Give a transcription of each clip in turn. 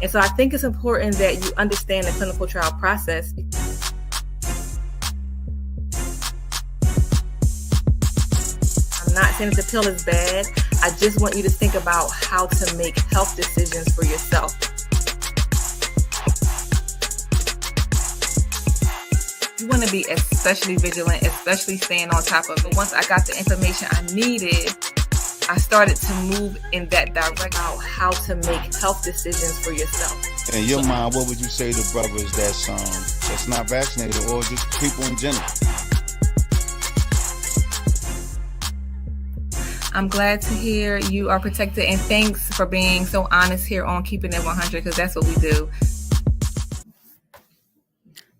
And so I think it's important that you understand the clinical trial process. I'm not saying that the pill is bad. I just want you to think about how to make health decisions for yourself. You want to be especially vigilant, especially staying on top of it. Once I got the information I needed, I started to move in that direction about how to make health decisions for yourself. In your mind, what would you say to brothers that's not vaccinated or just people in general? I'm glad to hear you are protected, and thanks for being so honest here on Keeping It 100, because that's what we do.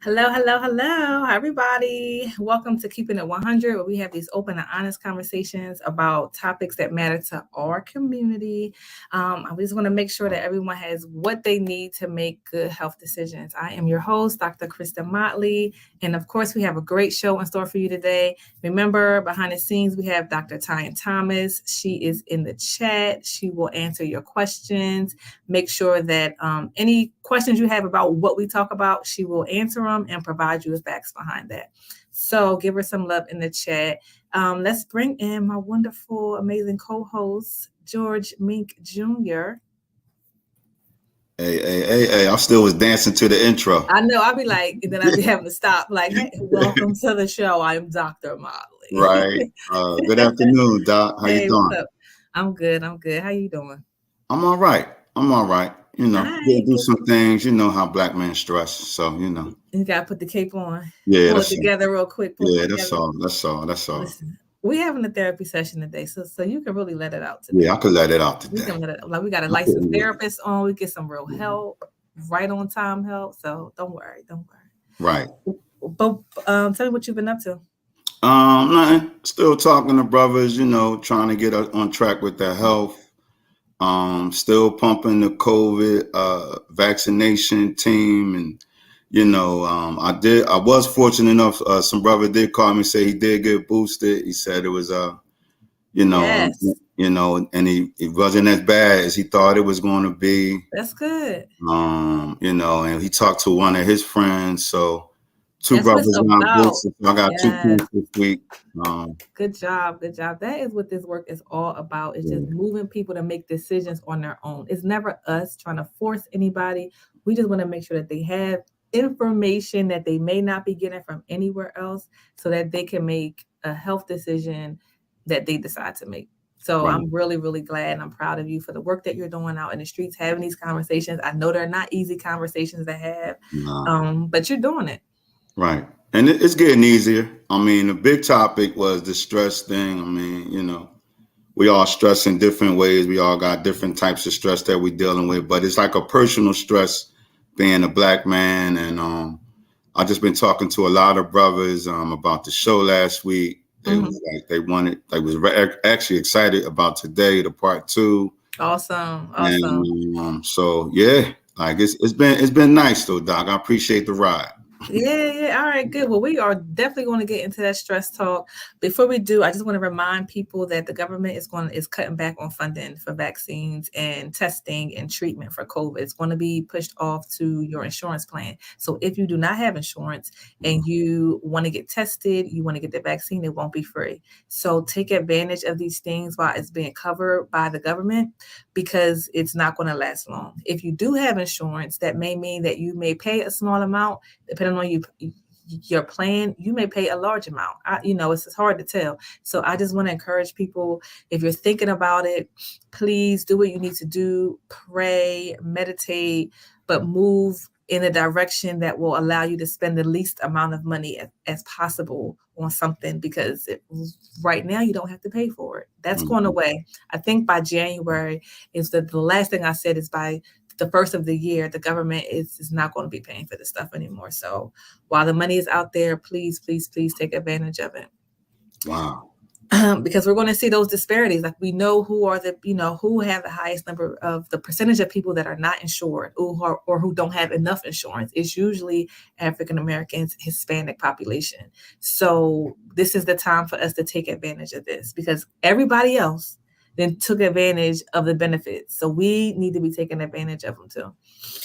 Hello, Hi, everybody. Welcome to Keeping It 100, where we have these open and honest conversations about topics that matter to our community. I just want to make sure that everyone has what they need to make good health decisions. I am your host, Dr. Kristin Motley, and of course, we have a great show in store for you today. Remember, behind the scenes, we have Dr. Tyan Thomas. She is in the chat. She will answer your questions. Make sure that any questions you have about what we talk about, she will answer them and provide you with facts behind that. So give her some love in the chat. Let's bring in my wonderful, amazing co-host, George Mink Jr. Hey, I still was dancing to the intro. I know, I'll be like, and then I'll be having to stop, like, hey, welcome to the show. I'm Dr. Motley. Right. Good afternoon, Doc. How you doing? I'm good. How you doing? I'm all right. You know, do some things. You know how black men stress. So, you know. You got to put the cape on. Yeah. Pull it together real quick. That's all. Listen, we're having a therapy session today, so you can really let it out today. Yeah, I could let it out today. We can let it out. Like, we got a licensed therapist on. We get some real help, right on time help. So don't worry. Right. But tell me what you've been up to. Nothing. Still talking to brothers, you know, trying to get on track with their health. Still pumping the COVID vaccination team, and you know, I was fortunate enough. Some brother did call me, say he did get boosted. He said it was Yes. And it wasn't as bad as he thought it was going to be. That's good. And he talked to one of his friends, so. Two brothers got boosted. I got 2 points this week. Good job. That is what this work is all about. It's just moving people to make decisions on their own. It's never us trying to force anybody. We just want to make sure that they have information that they may not be getting from anywhere else, so that they can make a health decision that they decide to make. So I'm really, really glad, and I'm proud of you for the work that you're doing out in the streets, having these conversations. I know they're not easy conversations to have, but you're doing it. Right. And it's getting easier. I mean, the big topic was the stress thing. I mean, you know, we all stress in different ways. We all got different types of stress that we're dealing with, but it's like a personal stress being a black man. And I just been talking to a lot of brothers about the show last week. They was like, they was actually excited about today, the part 2. Awesome. And so yeah, like it's been nice though, Doc. I appreciate the ride. Yeah. All right, good. Well, we are definitely going to get into that stress talk. Before we do, I just want to remind people that the government is cutting back on funding for vaccines and testing and treatment for COVID. It's going to be pushed off to your insurance plan. So if you do not have insurance and you want to get tested, you want to get the vaccine, it won't be free. So take advantage of these things while it's being covered by the government, because it's not going to last long. If you do have insurance, that may mean that you may pay a small amount. Depending on your plan, you may pay a large amount. It's hard to tell. So I just want to encourage people, if you're thinking about it, please do what you need to do. Pray, meditate, but move in a direction that will allow you to spend the least amount of money as possible on something, because right now you don't have to pay for it. That's going away. I think by January is the last thing I said is by the first of the year, the government is not going to be paying for this stuff anymore. So while the money is out there, please take advantage of it. Wow. Because we're going to see those disparities. Like, we know who have the highest number of the percentage of people that are not insured or who don't have enough insurance. It's usually African Americans, Hispanic population. So this is the time for us to take advantage of this, because everybody else then took advantage of the benefits. So we need to be taking advantage of them too.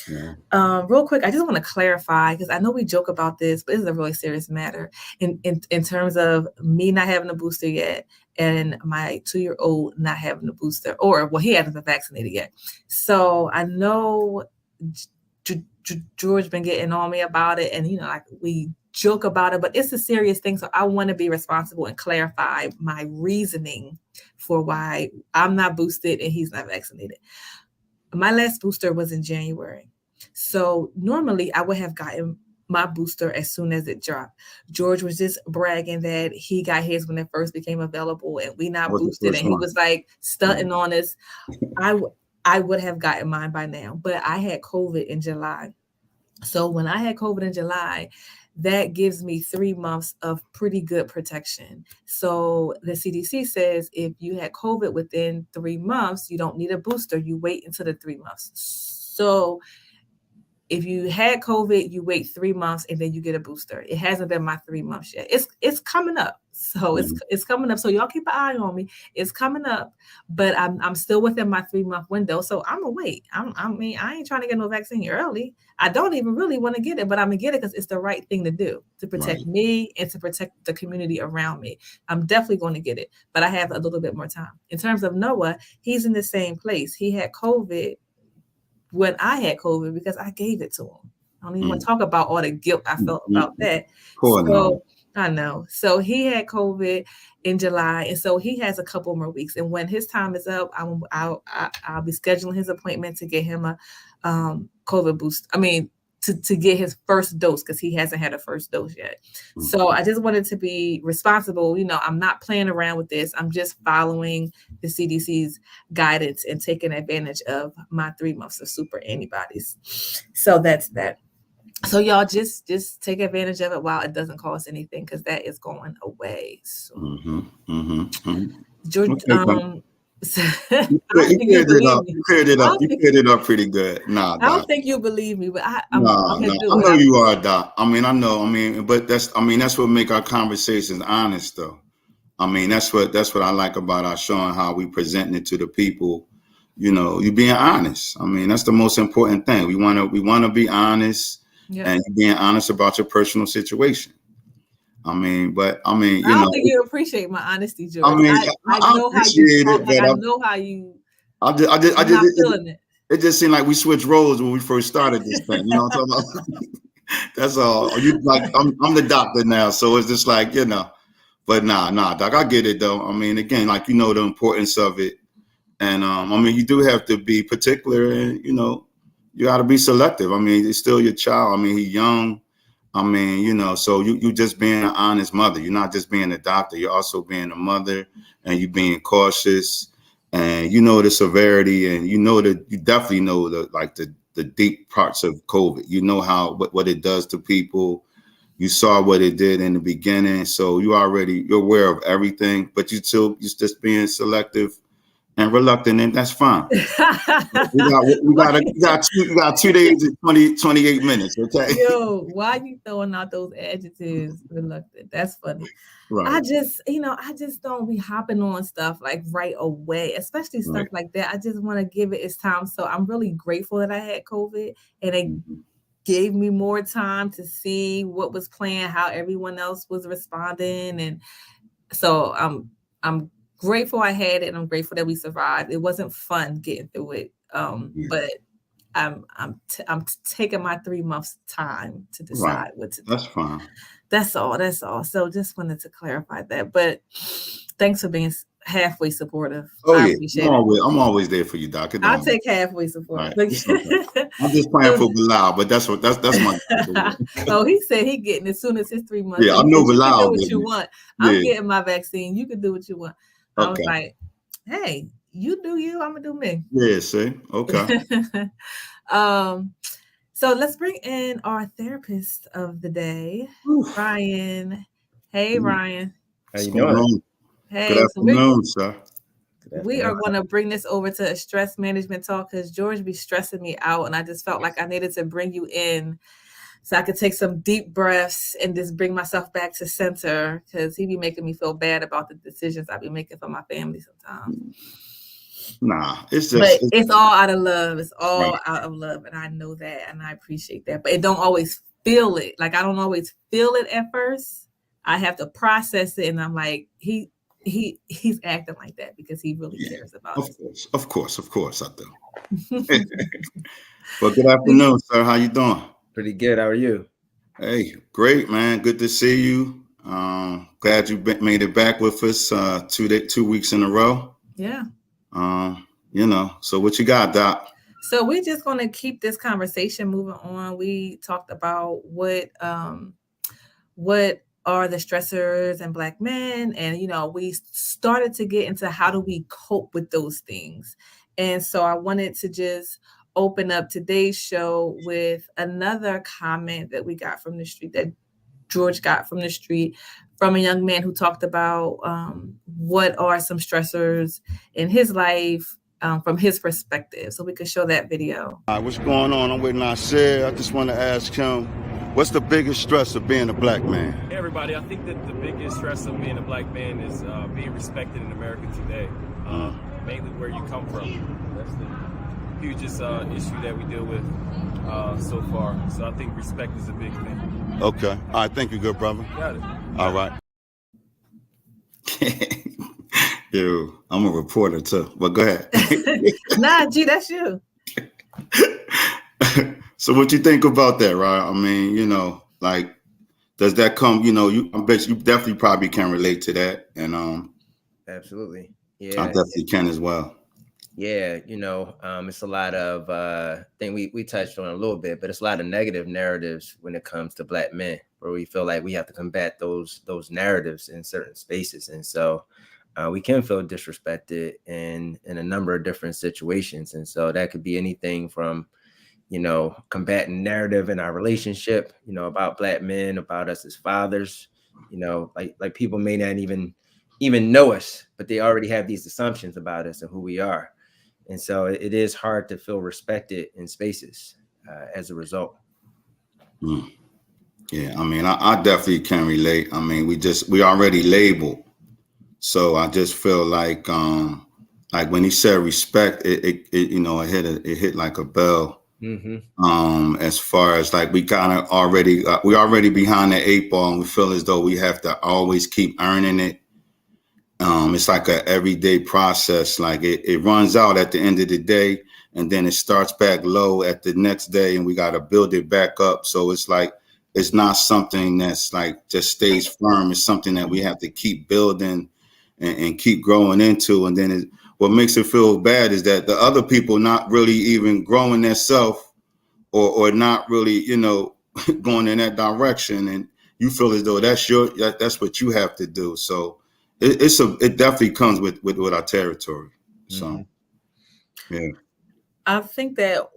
Yeah. Real quick, I just want to clarify, because I know we joke about this, but this is a really serious matter in terms of me not having a booster yet and my 2-year-old not having a booster, he hasn't been vaccinated yet. So I know George been getting on me about it, and like we joke about it, but it's a serious thing. So I want to be responsible and clarify my reasoning for why I'm not boosted and he's not vaccinated. My last booster was in January. So normally I would have gotten my booster as soon as it dropped. George was just bragging that he got his when it first became available and we not boosted, and he was like stunting on us. I would have gotten mine by now, but I had COVID in July. So when I had COVID in July, that gives me 3 months of pretty good protection. So the CDC says if you had COVID within 3 months, you don't need a booster. You wait until the 3 months. So if you had COVID, you wait 3 months and then you get a booster. It hasn't been my 3 months yet. It's coming up. So it's coming up. So y'all keep an eye on me. It's coming up, but I'm still within my 3-month window. So I'm gonna wait. I ain't trying to get no vaccine early. I don't even really want to get it, but I'm gonna get it because it's the right thing to do to protect me and to protect the community around me. I'm definitely going to get it, but I have a little bit more time. In terms of Noah, he's in the same place. He had COVID when I had COVID because I gave it to him. I don't even want to talk about all the guilt I felt about that. I know. So he had COVID in July, and so he has a couple more weeks. And when his time is up, I'll be scheduling his appointment to get him a COVID boost. I mean, to get his first dose because he hasn't had a first dose yet. So I just wanted to be responsible. I'm not playing around with this. I'm just following the CDC's guidance and taking advantage of my 3 months of super antibodies. So that's that. So y'all just take advantage of it while it doesn't cost anything, because that is going away. So George, you cleared it up pretty good. Nah, I don't think you believe me, but I know you are, Doc. I mean, but that's what make our conversations honest, though. I mean, that's what I like about our show and how we presenting it to the people. You being honest. I mean, that's the most important thing. We want to be honest. Yeah. And being honest about your personal situation. I don't think you appreciate my honesty, George. I know how you talk. I know how you. I'm not feeling it. It just seemed like we switched roles when we first started this thing. You know what I'm talking about? That's all. You like I'm the doctor now, so it's just like But nah, Doc. I get it though. I mean, again, like the importance of it, and you do have to be particular, and you got to be selective. I mean, it's still your child. I mean, he's young. I mean, so you just being an honest mother. You're not just being a doctor. You're also being a mother, and you being cautious, and the severity, and that you definitely know the deep parts of COVID. You know what it does to people. You saw what it did in the beginning, so you're aware of everything, but you're just being selective and reluctant, and that's fine. we got 2 days and 28 minutes. Okay. Yo, why you throwing out those adjectives? Reluctant. That's funny. Right. I just don't be hopping on stuff like right away, especially stuff like that. I just want to give it its time. So I'm really grateful that I had COVID, and it gave me more time to see what was playing, how everyone else was responding, and so I'm grateful I had it, and I'm grateful that we survived. It wasn't fun getting through it, but I'm taking my 3 months time to decide what to do. That's fine. That's all. So just wanted to clarify that. But thanks for being halfway supportive. I appreciate I'm always there for you, Doc. I'll take halfway support. Right. I'm just playing for Bilal, but that's my. Oh, he said he getting as soon as his 3 months. Yeah, I know Bilal. You can do what you want. I'm getting my vaccine. You can do what you want. I was like, hey, you do you, I'm gonna do me. Yeah, see? Okay. So let's bring in our therapist of the day, Ryan. Hey, Ryan. How you doing? Hey, good afternoon, sir. We are going to bring this over to a stress management talk because George be stressing me out, and I just felt like I needed to bring you in so I could take some deep breaths and just bring myself back to center, because he be making me feel bad about the decisions I be making for my family sometimes. Nah, it's But just it's all out of love. It's right. all out of love, and I know that, and I appreciate that. But it don't always feel it. Like I don't always feel it at first. I have to process it, and I'm like, he's acting like that because he really Yeah, cares about of us. course, of course, of course, I do. Well, good afternoon, sir. How you doing? Pretty good. How are you? Hey, great, man. Good to see you. Glad you made it back with us 2 weeks in a row. Yeah. So what you got, Doc? So we're just going to keep this conversation moving on. We talked about what are the stressors in Black men, and we started to get into how do we cope with those things. And so I wanted to just open up today's show with another comment that we got from the street, that George got from the street, from a young man who talked about what are some stressors in his life from his perspective. So we could show that video. All right, what's going on? I'm with Nasir. I just want to ask him, what's the biggest stress of being a Black man? Hey everybody, I think that the biggest stress of being a Black man is being respected in America today, mainly where you come from. That's the hugest issue that we deal with so far. So I think respect is a big thing. Okay. All right. Thank you, good brother. Got it. All right. Yo, I'm a reporter too, but go ahead. Nah, G, that's you. So what you think about that, right? I mean, does that come, I bet you definitely probably can relate to that. And Absolutely. I Yeah. definitely can as well. Yeah. It's a lot of thing we touched on a little bit, but it's a lot of negative narratives when it comes to Black men, where we feel like we have to combat those narratives in certain spaces. And so we can feel disrespected in a number of different situations. And so that could be anything from, combating narrative in our relationship, about Black men, about us as fathers, like people may not even know us, but they already have these assumptions about us and who we are. And so it is hard to feel respected in spaces as a result. Yeah, I mean, I definitely can relate. I mean, we already labeled. So I just feel like when he said respect, it hit like a bell. Mm-hmm. As far as like we kind of we already behind the 8 ball, and we feel as though we have to always keep earning it. It's like a everyday process. Like it runs out at the end of the day, and then it starts back low at the next day, and we got to build it back up. So it's like it's not something that's like just stays firm. It's something that we have to keep building and keep growing into. And then what makes it feel bad is that the other people not really even growing their self or not really, going in that direction. And you feel as though that's what you have to do. So it definitely comes with our territory. So, yeah. I think that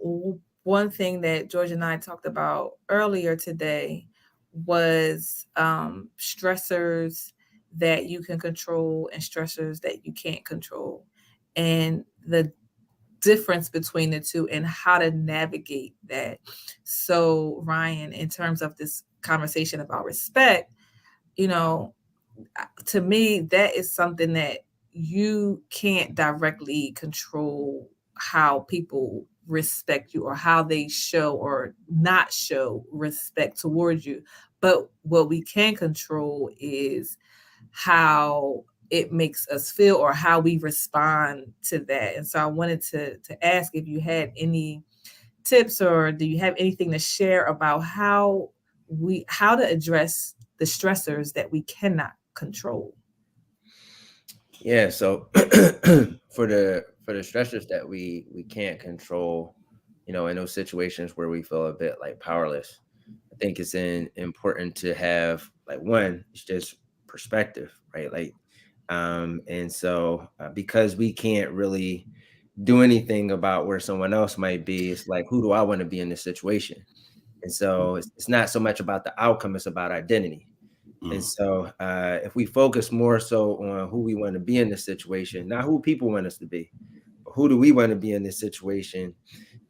one thing that George and I talked about earlier today was stressors that you can control and stressors that you can't control, and the difference between the two and how to navigate that. So, Ryan, in terms of this conversation about respect, to me, that is something that you can't directly control how people respect you or how they show or not show respect towards you. But what we can control is how it makes us feel or how we respond to that. And so I wanted to ask if you had any tips or do you have anything to share about how to address the stressors that we cannot control. Yeah. So for the stressors that we can't control, in those situations where we feel a bit like powerless, I think it's important to have like one, it's just perspective, right? Like, and so because we can't really do anything about where someone else might be, it's like, who do I want to be in this situation? And so it's not so much about the outcome, it's about identity. And so if we focus more so on who we want to be in this situation, not who people want us to be, but who do we want to be in this situation,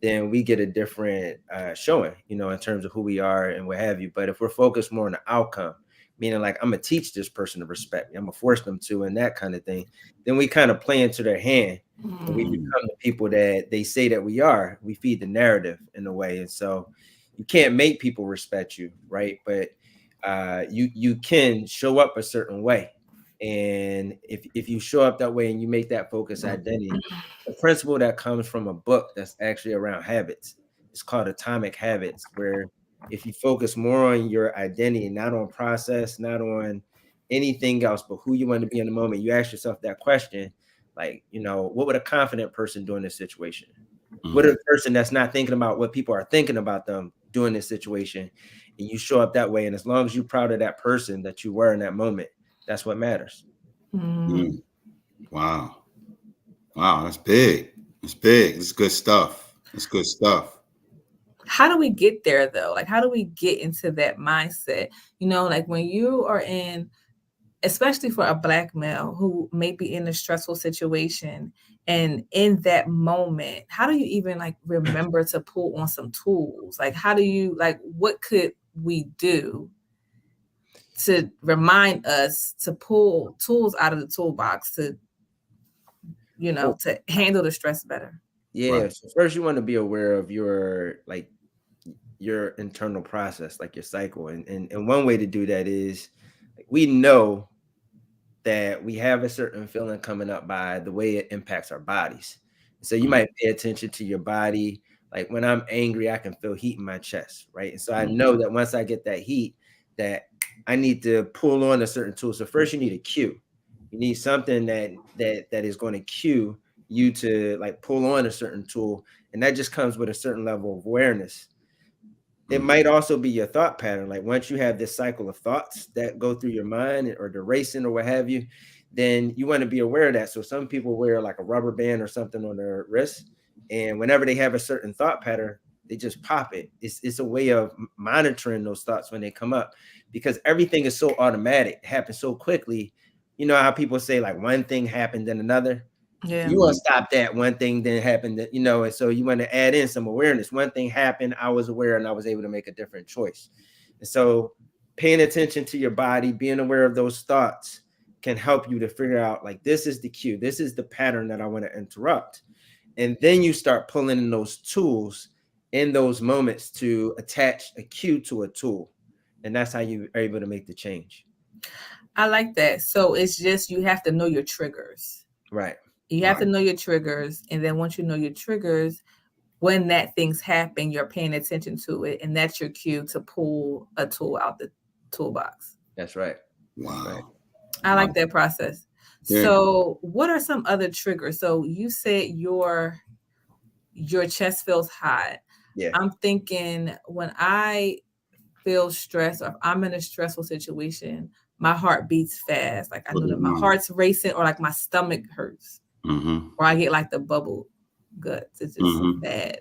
then we get a different showing, in terms of who we are and what have you. But if we're focused more on the outcome, meaning like I'm gonna teach this person to respect me, I'm gonna force them to, and that kind of thing, then we kind of play into their hand, and we become the people that they say that we are. We feed the narrative in a way, and so you can't make people respect you, right? But you can show up a certain way, and if you show up that way and you make that focus identity, the principle that comes from a book that's actually around habits, it's called Atomic Habits, where if you focus more on your identity, not on process, not on anything else, but who you want to be in the moment, you ask yourself that question, like, what would a confident person do in this situation? What a person that's not thinking about what people are thinking about them doing this situation, and you show up that way. And as long as you're proud of that person that you were in that moment, that's what matters. Wow. That's big. It's big. It's good stuff. It's good stuff. How do we get there though? Like, how do we get into that mindset? Like when you are in, especially for a Black male who may be in a stressful situation, and in that moment, how do you even like remember to pull on some tools? Like, how do you, like, what could we do to remind us to pull tools out of the toolbox to, to handle the stress better? Yeah. Right. So first you want to be aware of your internal process, like your cycle. And one way to do that is, we know that we have a certain feeling coming up by the way it impacts our bodies. So you might pay attention to your body. Like when I'm angry, I can feel heat in my chest, right? And so I know that once I get that heat, that I need to pull on a certain tool. So first you need a cue. You need something that is going to cue you to like pull on a certain tool. And that just comes with a certain level of awareness. It might also be your thought pattern. Like once you have this cycle of thoughts that go through your mind or the racing or what have you, then you want to be aware of that. So some people wear like a rubber band or something on their wrist, and whenever they have a certain thought pattern, they just pop it. It's a way of monitoring those thoughts when they come up, because everything is so automatic, it happens so quickly. You know how people say like one thing happened then another? Yeah. You want to stop that one thing then happened, that, and so you want to add in some awareness. One thing happened, I was aware, and I was able to make a different choice. And so paying attention to your body, being aware of those thoughts can help you to figure out like, this is the cue, this is the pattern that I want to interrupt. And then you start pulling in those tools in those moments to attach a cue to a tool. And that's how you are able to make the change. I like that. So it's just, you have to know your triggers. Right. You have to know your triggers. And then once you know your triggers, when that things happen, you're paying attention to it. And that's your cue to pull a tool out the toolbox. That's right. Wow. Right. I like that process. Yeah. So what are some other triggers? So you said your chest feels hot. Yeah. I'm thinking when I feel stressed, or if I'm in a stressful situation, my heart beats fast. Like I know that my heart's racing, or like my stomach hurts. Or I get like the bubble guts. It's just so bad.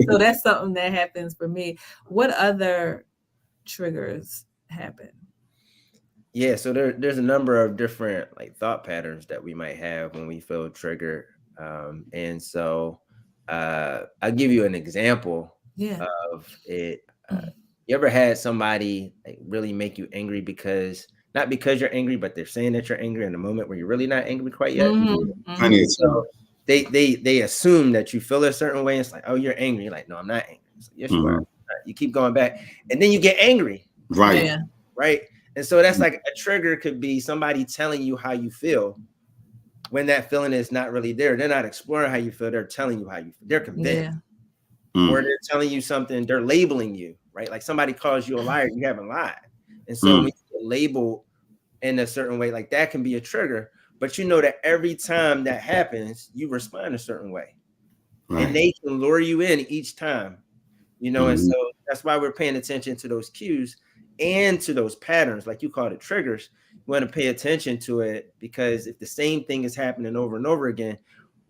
So that's something that happens for me. What other triggers happen? Yeah, so there's a number of different like thought patterns that we might have when we feel triggered. And so I'll give you an example of it. You ever had somebody like really make you angry not because you're angry, but they're saying that you're angry in a moment where you're really not angry quite yet? So they assume that you feel a certain way. It's like, oh, you're angry. You're like, no, I'm not angry. Like, yes, you are. You keep going back, and then you get angry. Right. Yeah. Right. And so that's like a trigger could be somebody telling you how you feel when that feeling is not really there. They're not exploring how you feel. They're telling you how you feel. They're convinced. Or they're telling you something. They're labeling you, right? Like somebody calls you a liar, you haven't lied. And so when you get labeled in a certain way, like that can be a trigger. But you know that every time that happens, you respond a certain way. Right. And they can lure you in each time, and so that's why we're paying attention to those cues and to those patterns, like you call it triggers. You want to pay attention to it, because if the same thing is happening over and over again,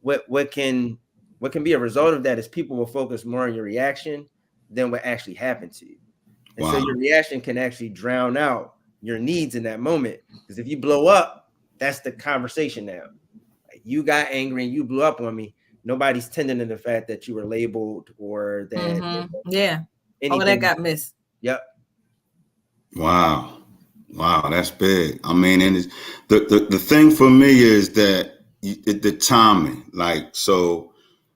what can be a result of that is people will focus more on your reaction than what actually happened to you. And so your reaction can actually drown out your needs in that moment. Because if you blow up, that's the conversation now. Like, you got angry and you blew up on me. Nobody's tending to the fact that you were labeled or that all that got missed. Yep. Wow. Wow, that's big. I mean, and it's, the thing for me is that the timing, like, so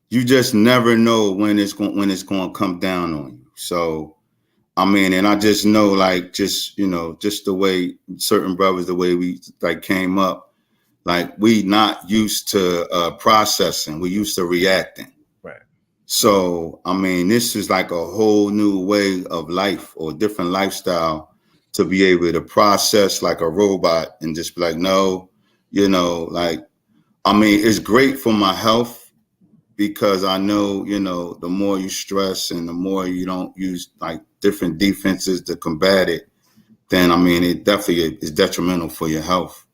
you just never know when it's going to come down on you. So I mean, and I just know, like, just, just the way certain brothers, the way we like came up, like we not used to processing, we used to reacting. Right. So, I mean, this is like a whole new way of life or different lifestyle to be able to process like a robot and just be like, no, like, I mean, it's great for my health because I know, the more you stress and the more you don't use like different defenses to combat it, then I mean, it definitely is detrimental for your health.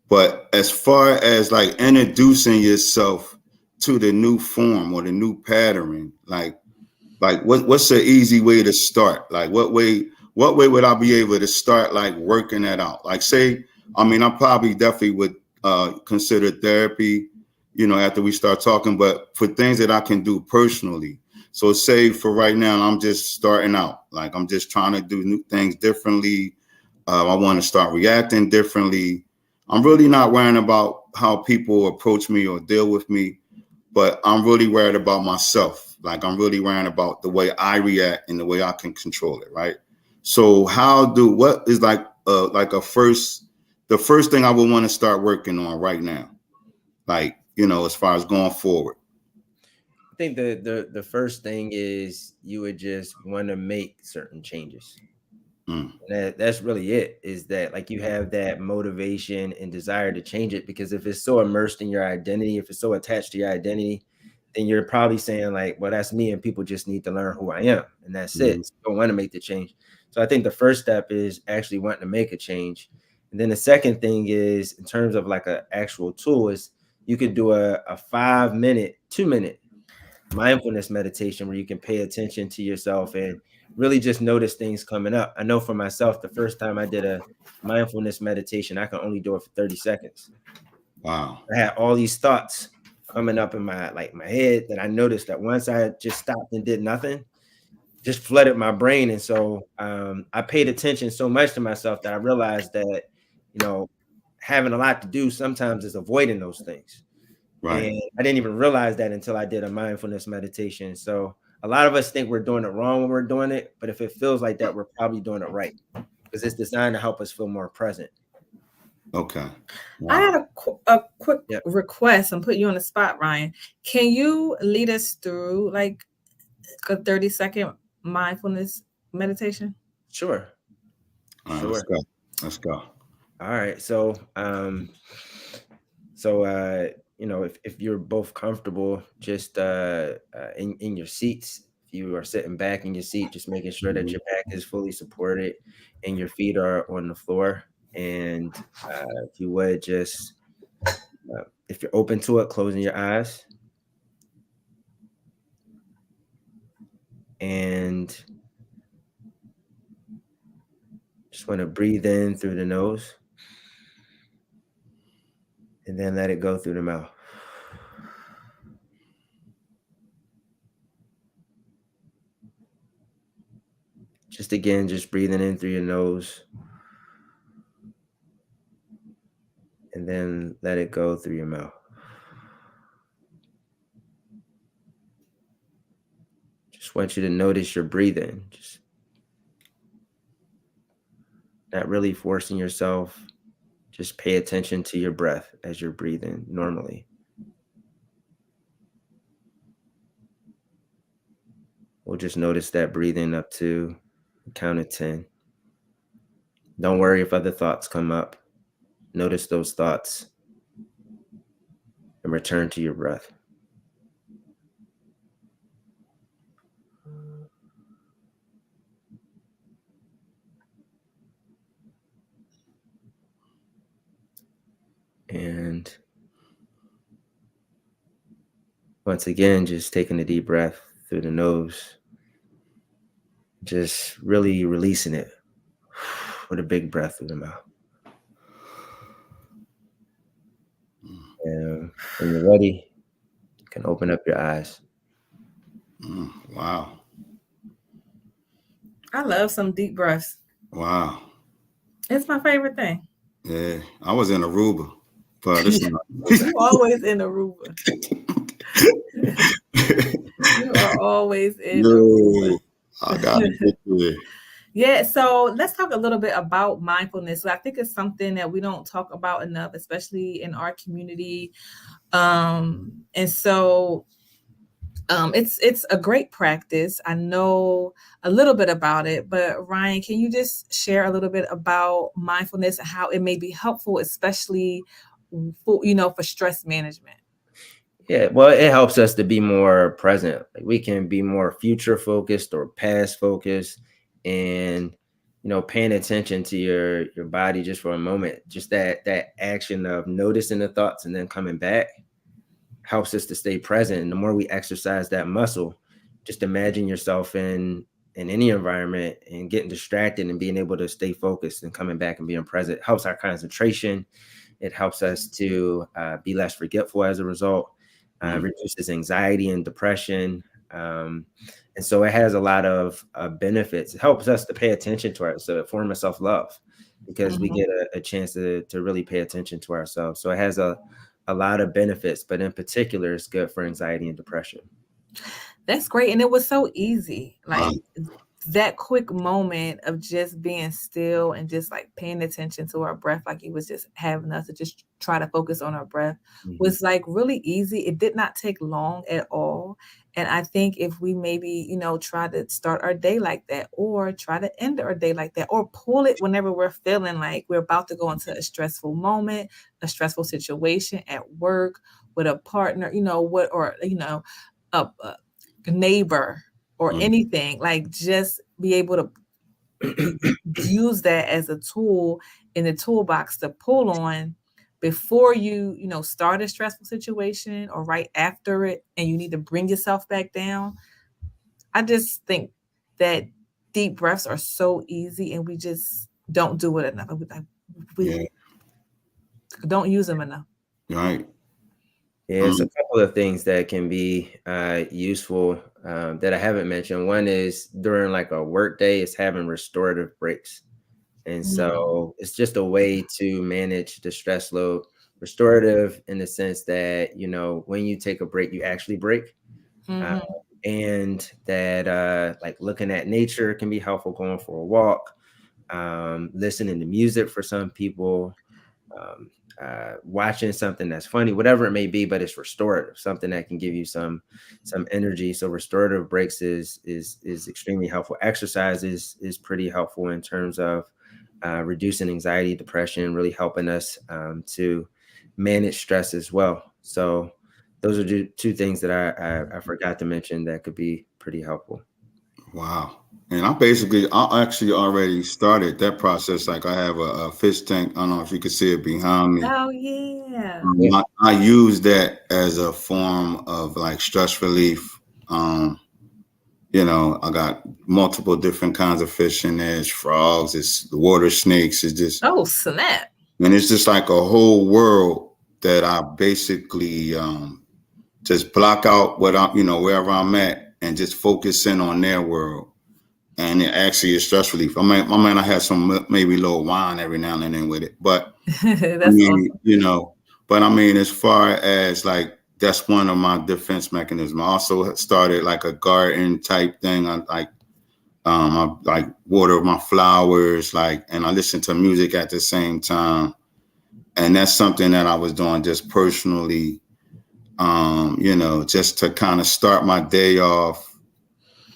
But as far as like introducing yourself to the new form or the new pattern, like what's the easy way to start? Like what way would I be able to start like working that out? Like say, I mean, I probably definitely would consider therapy, after we start talking, but for things that I can do personally. So say for right now, I'm just starting out, like I'm just trying to do new things differently. I want to start reacting differently. I'm really not worrying about how people approach me or deal with me, but I'm really worried about myself. Like I'm really worrying about the way I react and the way I can control it, right? So what is like the first thing I would want to start working on right now, like, as far as going forward? I think the first thing is you would just want to make certain changes. That's really it, is that like you have that motivation and desire to change it, because if it's so immersed in your identity, if it's so attached to your identity, then you're probably saying like, well, that's me and people just need to learn who I am, and that's it. So you don't want to make the change. So I think the first step is actually wanting to make a change. And then the second thing is, in terms of like an actual tool, is you could do a 5-minute, 2-minute mindfulness meditation where you can pay attention to yourself and really just notice things coming up. I know for myself, the first time I did a mindfulness meditation, I can only do it for 30 seconds. Wow. I had all these thoughts coming up in my head that I noticed that once I just stopped and did nothing, just flooded my brain. And so I paid attention so much to myself that I realized that, having a lot to do sometimes is avoiding those things. Right. And I didn't even realize that until I did a mindfulness meditation. So a lot of us think we're doing it wrong when we're doing it, but if it feels like that, we're probably doing it right, because it's designed to help us feel more present. Okay. Wow. I had a quick request. I'm putting you on the spot, Ryan. Can you lead us through like a 30-second mindfulness meditation? Sure. All right, Sure. Let's go. All right. So, if you're both comfortable, just in your seats, if you are sitting back in your seat, just making sure that your back is fully supported and your feet are on the floor. And if you would just, if you're open to it, closing your eyes. And just want to breathe in through the nose and then let it go through the mouth. Just again, just breathing in through your nose and then let it go through your mouth. Just want you to notice your breathing. Just not really forcing yourself. Just pay attention to your breath as you're breathing normally. We'll just notice that breathing up to the count of 10. Don't worry if other thoughts come up. Notice those thoughts and return to your breath. And once again, just taking a deep breath through the nose, just really releasing it with a big breath through the mouth. And when you're ready, you can open up your eyes. Wow. I love some deep breaths. Wow. It's my favorite thing. Yeah, I was in Aruba, but it's not. You always in Aruba. You are always in Aruba. No, I gotta get there. Yeah, so let's talk a little bit about mindfulness. I think it's something that we don't talk about enough, especially in our community. And so it's a great practice. I know a little bit about it, but Ryan, can you just share a little bit about mindfulness and how it may be helpful, especially for stress management? Yeah, well, it helps us to be more present. Like we can be more future focused or past focused, and paying attention to your body just for a moment. Just that action of noticing the thoughts and then coming back helps us to stay present. And the more we exercise that muscle, just imagine yourself in any environment and getting distracted and being able to stay focused and coming back and being present helps our concentration. It helps us to be less forgetful as a result. Reduces anxiety and depression. And so it has a lot of benefits. It helps us to pay attention to ourselves, a form of self-love, because we get a chance to really pay attention to ourselves. So it has a lot of benefits, but in particular, it's good for anxiety and depression. That's great. And it was so easy. Like that quick moment of just being still and just like paying attention to our breath, like it was just having us to just try to focus on our breath was like really easy. It did not take long at all. And I think if we maybe, try to start our day like that, or try to end our day like that, or pull it whenever we're feeling like we're about to go into a stressful moment, a stressful situation at work with a partner, a neighbor or anything, like just be able to use that as a tool in the toolbox to pull on before you start a stressful situation or right after it, and you need to bring yourself back down. I just think that deep breaths are so easy and we just don't do it enough. We don't use them enough. Right. Yeah, there's a couple of things that can be useful that I haven't mentioned. One is during like a work day, is having restorative breaks. And so it's just a way to manage the stress load. Restorative in the sense that, when you take a break, you actually break. And that like looking at nature can be helpful, going for a walk, listening to music for some people, watching something that's funny, whatever it may be, but it's restorative, something that can give you some energy. So restorative breaks is extremely helpful. Exercise is pretty helpful in terms of reducing anxiety, depression, really helping us to manage stress as well. So those are two things that I forgot to mention that could be pretty helpful. Wow. And I actually already started that process. Like I have a fish tank. I don't know if you can see it behind me. Oh yeah. I use that as a form of like stress relief. I got multiple different kinds of fish in there. It's frogs, it's the water snakes. It's just, oh snap. And it's just like a whole world that I basically just block out what I'm, wherever I'm at, and just focus in on their world. And it actually is stress relief. I have some maybe a little wine every now and then with it, but that's awesome. But as far as like, that's one of my defense mechanisms. I also started like a garden type thing. I water my flowers, and I listen to music at the same time. And that's something that I was doing just personally, just to kind of start my day off.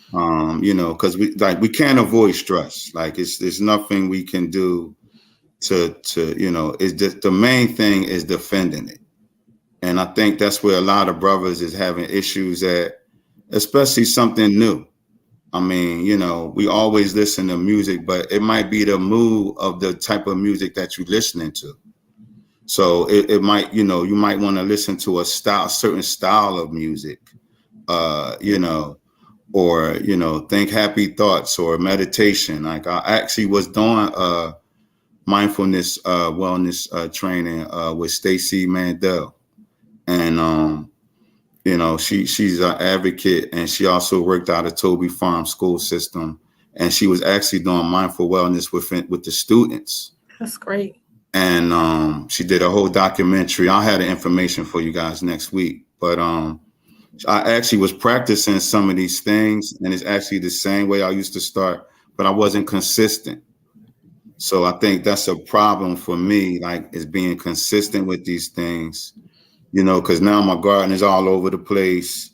Because we can't avoid stress. Like there's nothing we can do to it's just the main thing is defending it. And I think that's where a lot of brothers is having issues at, especially something new. We always listen to music, but it might be the mood of the type of music that you're listening to. So it might, you might want to listen to a certain style of music, or, think happy thoughts or meditation. Like I actually was doing mindfulness wellness training with Stacy Mandel. And, she's an advocate, and she also worked out of Toby Farm school system. And she was actually doing mindful wellness with the students. That's great. And she did a whole documentary. I'll have the information for you guys next week. But I actually was practicing some of these things, and it's actually the same way I used to start, but I wasn't consistent. So I think that's a problem for me, like, is being consistent with these things, you know, because now my garden is all over the place.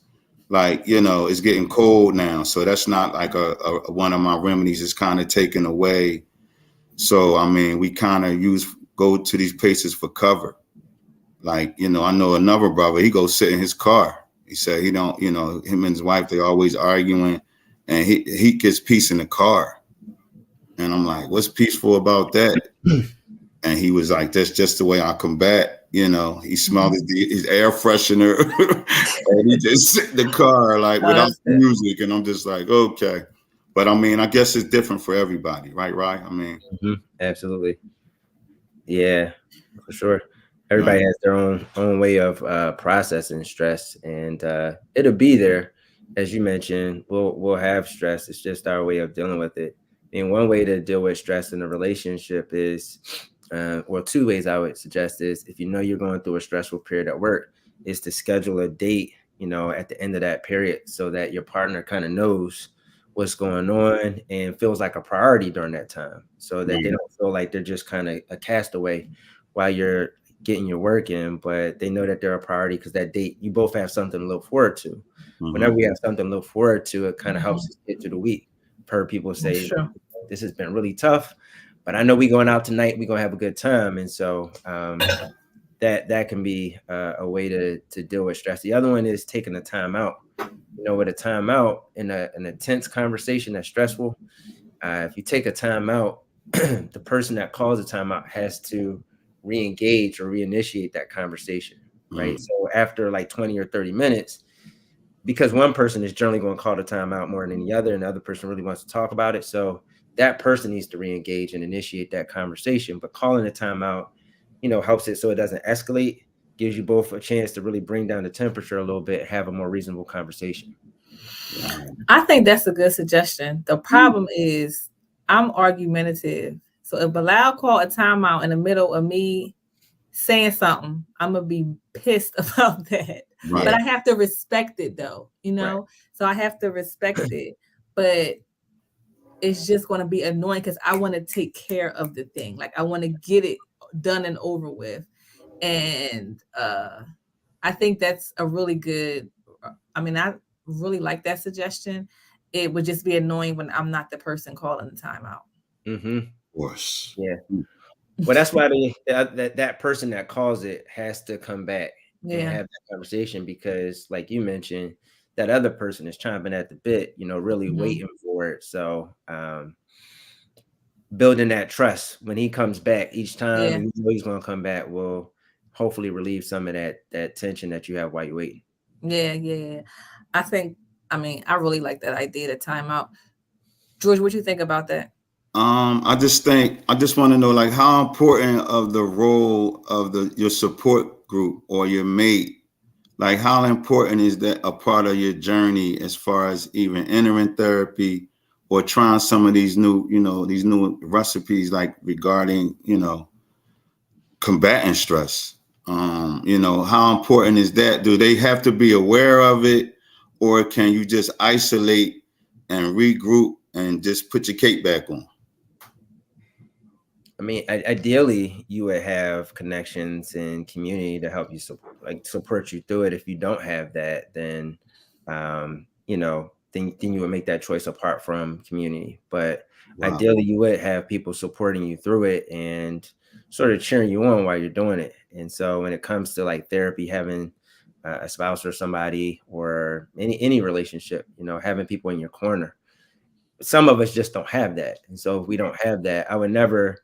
Like, you know, it's getting cold now. So that's not like a one of my remedies is kind of taken away. So, I mean, we kind of go to these places for cover. Like, you know, I know another brother, he goes sit in his car. He said he don't, you know, him and his wife, they always arguing, and he gets peace in the car. And I'm like, what's peaceful about that? And he was like, that's just the way I combat. You know, he smelled his air freshener and he just sit in the car like without music. And I'm just like, okay. But I mean, I guess it's different for everybody, right? I mean, absolutely. Yeah, for sure. Everybody has their own way of processing stress, and it'll be there. As you mentioned, we'll have stress. It's just our way of dealing with it. And one way to deal with stress in a relationship is, or two ways I would suggest is, if you know you're going through a stressful period at work, is to schedule a date, you know, at the end of that period, so that your partner kind of knows what's going on and feels like a priority during that time, so that they don't feel like they're just kind of a castaway while you're getting your work in, but they know that they're a priority because that date, you both have something to look forward to. Whenever we have something to look forward to, it kind of helps us get through the week. I've heard people say, this has been really tough, but I know we going out tonight, we're gonna have a good time. And so that can be a way to deal with stress. The other one is taking a time out. You know, with a time out in an intense conversation that's stressful, if you take a time out, the person that calls a time out has to re-engage or reinitiate that conversation, right? So after like 20 or 30 minutes, because one person is generally going to call the time out more than any other, and the other person really wants to talk about it, so that person needs to re-engage and initiate that conversation. But calling the time out, you know, helps it so it doesn't escalate, gives you both a chance to really bring down the temperature a little bit, have a more reasonable conversation. I think that's a good suggestion. The problem is I'm argumentative. So if Bilal called a timeout in the middle of me saying something, I'm going to be pissed about that. Right. But I have to respect it though, you know? Right. So I have to respect it. But it's just going to be annoying because I want to take care of the thing. Like I want to get it done and over with. And I think that's a really good, I mean, I really like that suggestion. It would just be annoying when I'm not the person calling the timeout. Of course. Yeah. Well, that's why that person that calls it has to come back and have that conversation, because like you mentioned, that other person is chomping at the bit, you know, really waiting for it. So building that trust when he comes back each time, and you know he's going to come back, will hopefully relieve some of that tension that you have while you're waiting. Yeah. I really like that idea, the timeout. George, what do you think about that? I just want to know, like, how important of the role of your support group or your mate, like how important is that a part of your journey as far as even entering therapy or trying some of these new, you know, these new recipes, like regarding, you know, combating stress? You know, how important is that? Do they have to be aware of it, or can you just isolate and regroup and just put your cape back on? I mean, ideally, you would have connections and community to help you support you through it. If you don't have that, then you know, then you would make that choice apart from community. But ideally, you would have people supporting you through it and sort of cheering you on while you're doing it. And so, when it comes to like therapy, having a spouse or somebody, or any relationship, you know, having people in your corner. Some of us just don't have that, and so if we don't have that, I would never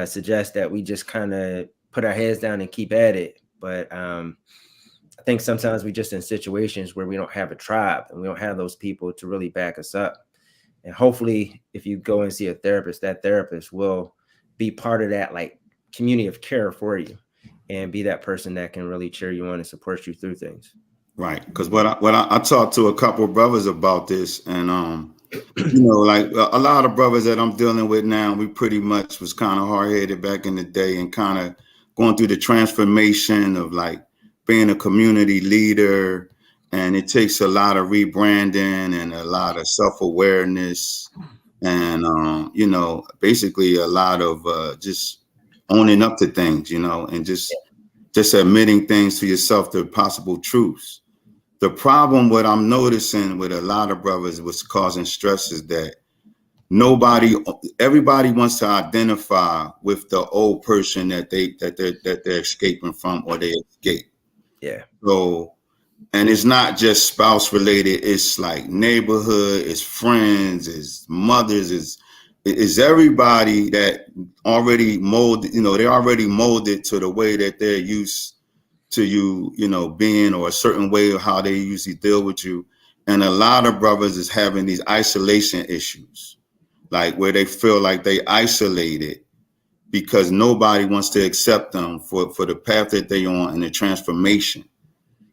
suggest that we just kind of put our heads down and keep at it. But I think sometimes we just in situations where we don't have a tribe and we don't have those people to really back us up. And hopefully if you go and see a therapist, that therapist will be part of that like community of care for you and be that person that can really cheer you on and support you through things. Right. Because what I talked to a couple of brothers about this, and You know, like a lot of brothers that I'm dealing with now, we pretty much was kind of hard-headed back in the day and kind of going through the transformation of like being a community leader. And it takes a lot of rebranding and a lot of self-awareness and, you know, basically a lot of just owning up to things, you know, and just admitting things to yourself, the possible truths. The problem, what I'm noticing with a lot of brothers what's causing stress is that everybody wants to identify with the old person that they're escaping from or they escape. Yeah. So, and it's not just spouse related, it's like neighborhood, it's friends, it's mothers, it's everybody that already molded, you know, they already molded to the way that they're used to you know, being, or a certain way of how they usually deal with you. And a lot of brothers is having these isolation issues, like where they feel like they isolated because nobody wants to accept them for the path that they on and the transformation.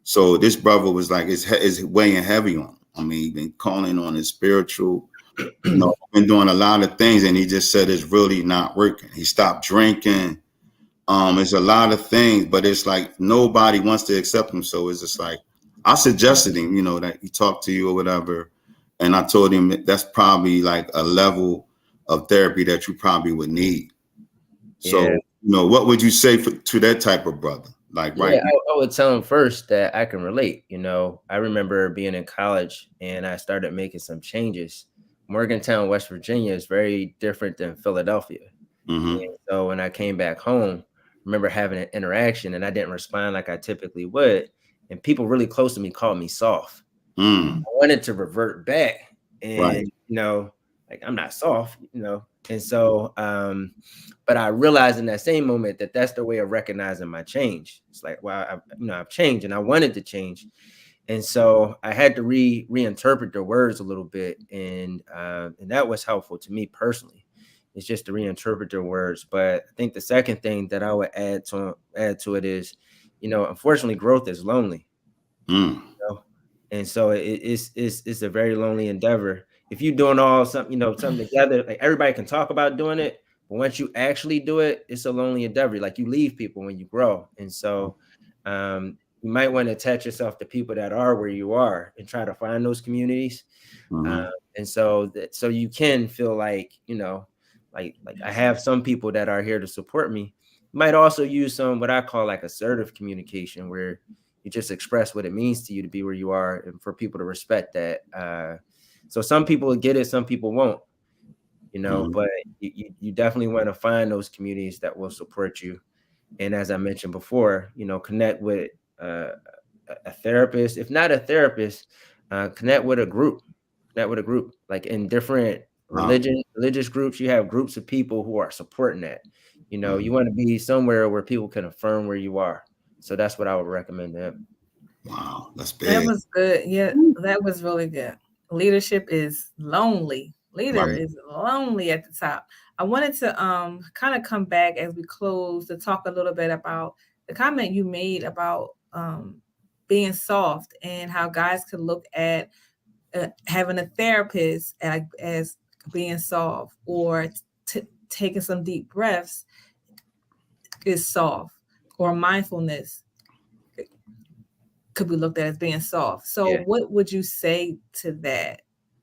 So this brother was like, it's weighing heavy on him. I mean, he's been calling on his spiritual, you know, been doing a lot of things, and he just said it's really not working. He stopped drinking. It's a lot of things, but it's like nobody wants to accept him. So it's just like, I suggested him, you know, that he talked to you or whatever. And I told him that that's probably like a level of therapy that you probably would need. So, Yeah. you know, what would you say to that type of brother? Like, Yeah, right? I would tell him first that I can relate. You know, I remember being in college and I started making some changes. Morgantown, West Virginia is very different than Philadelphia. Mm-hmm. And so when I came back home, I remember having an interaction and I didn't respond like I typically would. And people really close to me called me soft. Mm. I wanted to revert back and, Right. you know, like I'm not soft, you know. And so, but I realized in that same moment that that's the way of recognizing my change. It's like, well, I've changed and I wanted to change. And so I had to reinterpret the words a little bit. And that was helpful to me personally. It's just to reinterpret the words. But I think the second thing that I would add to it is, you know, unfortunately, growth is lonely. Mm. You know? And so it's a very lonely endeavor. If you're doing all something together, like everybody can talk about doing it, but once you actually do it, it's a lonely endeavor. Like you leave people when you grow. And so you might want to attach yourself to people that are where you are and try to find those communities. Mm-hmm. And so you can feel like, you know, like I have some people that are here to support me. You might also use some what I call like assertive communication, where you just express what it means to you to be where you are and for people to respect that. So some people will get it, some people won't, you know, Mm-hmm. but you definitely want to find those communities that will support you. And as I mentioned before, you know, connect with a therapist. If not a therapist, connect with a group. Connect with a group. Like in different Wow. religious groups, you have groups of people who are supporting that. You know, Mm-hmm. you want to be somewhere where people can affirm where you are. So that's what I would recommend to him. Wow, that's That big. was good. Yeah, that was really good. Leadership is lonely. Leader Right. is lonely at the top. I wanted to kind of come back as we close to talk a little bit about the comment you made about being soft and how guys could look at having a therapist as being soft, or taking some deep breaths is soft, or mindfulness could be looked at as being soft. So Yeah. what would you say to that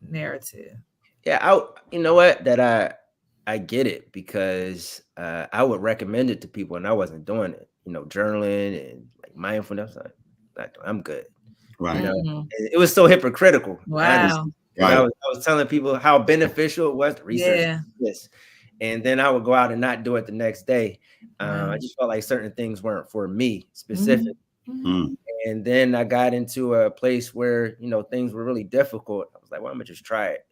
narrative? Yeah, you know what? That I get it, because I would recommend it to people and I wasn't doing it. You know, journaling and like mindfulness. I'm good. Right. You know, Mhm. it was so hypocritical, honestly, Wow. because Right. I was telling people how beneficial it was to research Yeah. this, and then I would go out and not do it the next day. Wow. I just felt like certain things weren't for me specific. Mhm. Mm. And then I got into a place where, you know, things were really difficult. I was like, well, I'm gonna just try it.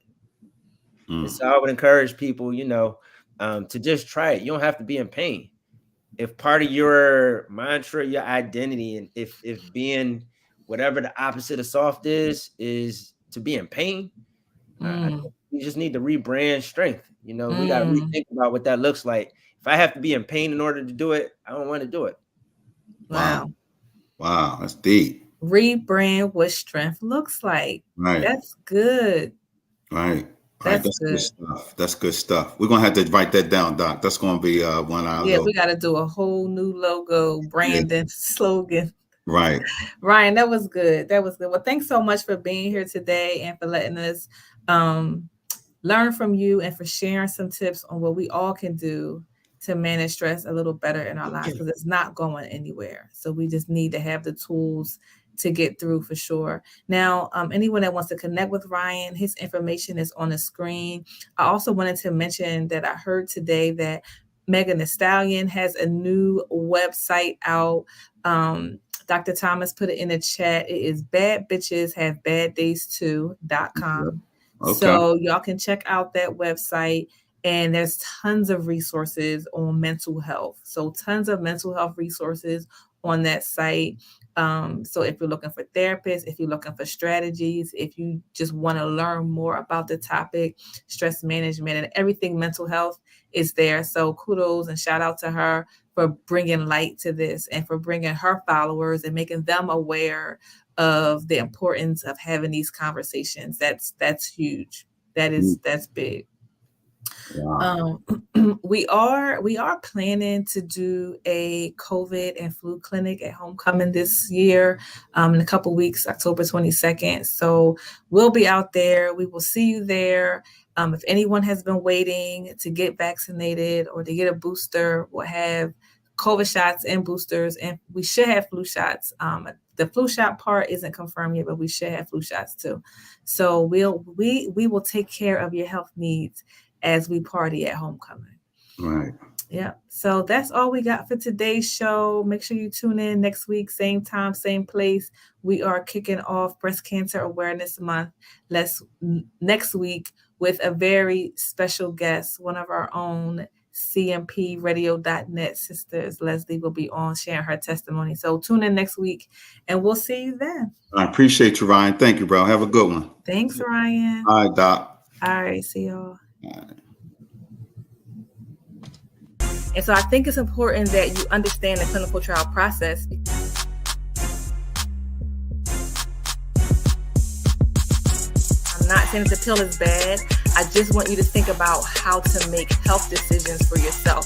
And Mm. so I would encourage people, you know, to just try it. You don't have to be in pain. If part of your mantra, your identity, and if being whatever the opposite of soft is to be in pain, I Mm. think we just need to rebrand strength. You know, we got to Mm. rethink about what that looks like. If I have to be in pain in order to do it, I don't want to do it. Wow. Wow. Wow, that's deep. Rebrand what strength looks like. Right. That's good. Right. That's That's good good. stuff. That's good stuff. We're gonna have to write that down, Doc. That's gonna be one of our Yeah, little. we got to do a whole new logo, Yeah. branding, slogan. Right. Ryan, that was good. That was good. Well, thanks so much for being here today and for letting us learn from you and for sharing some tips on what we all can do to manage stress a little better in our lives, because it's not going anywhere. So we just need to have the tools to get through for sure. Now, anyone that wants to connect with Ryan, his information is on the screen. I also wanted to mention that I heard today that Megan Thee Stallion has a new website out. Dr. Thomas put it in the chat. It is badbitcheshavebaddaystoo.com. Okay. So y'all can check out that website, and there's tons of resources on mental health. So tons of mental health resources on that site. So if you're looking for therapists, if you're looking for strategies, if you just want to learn more about the topic, stress management and everything mental health is there. So kudos and shout out to her for bringing light to this and for bringing her followers and making them aware of the importance of having these conversations. That's huge. That's big. Wow. We are planning to do a COVID and flu clinic at Homecoming this year in a couple weeks, October 22nd. So we'll be out there. We will see you there. If anyone has been waiting to get vaccinated or to get a booster, we'll have COVID shots and boosters, and we should have flu shots. The flu shot part isn't confirmed yet, but we should have flu shots too. So we will take care of your health needs as we party at Homecoming. Right. Yeah. So that's all we got for today's show. Make sure you tune in next week, same time, same place. We are kicking off Breast Cancer Awareness Month next week with a very special guest, one of our own CMPradio.net sisters. Leslie will be on sharing her testimony. So tune in next week and we'll see you then. I appreciate you, Ryan. Thank you, bro. Have a good one. Thanks, Ryan. All right, Doc. All right. See y'all. All right. And so I think it's important that you understand the clinical trial process. I'm not saying that the pill is bad. I just want you to think about how to make health decisions for yourself.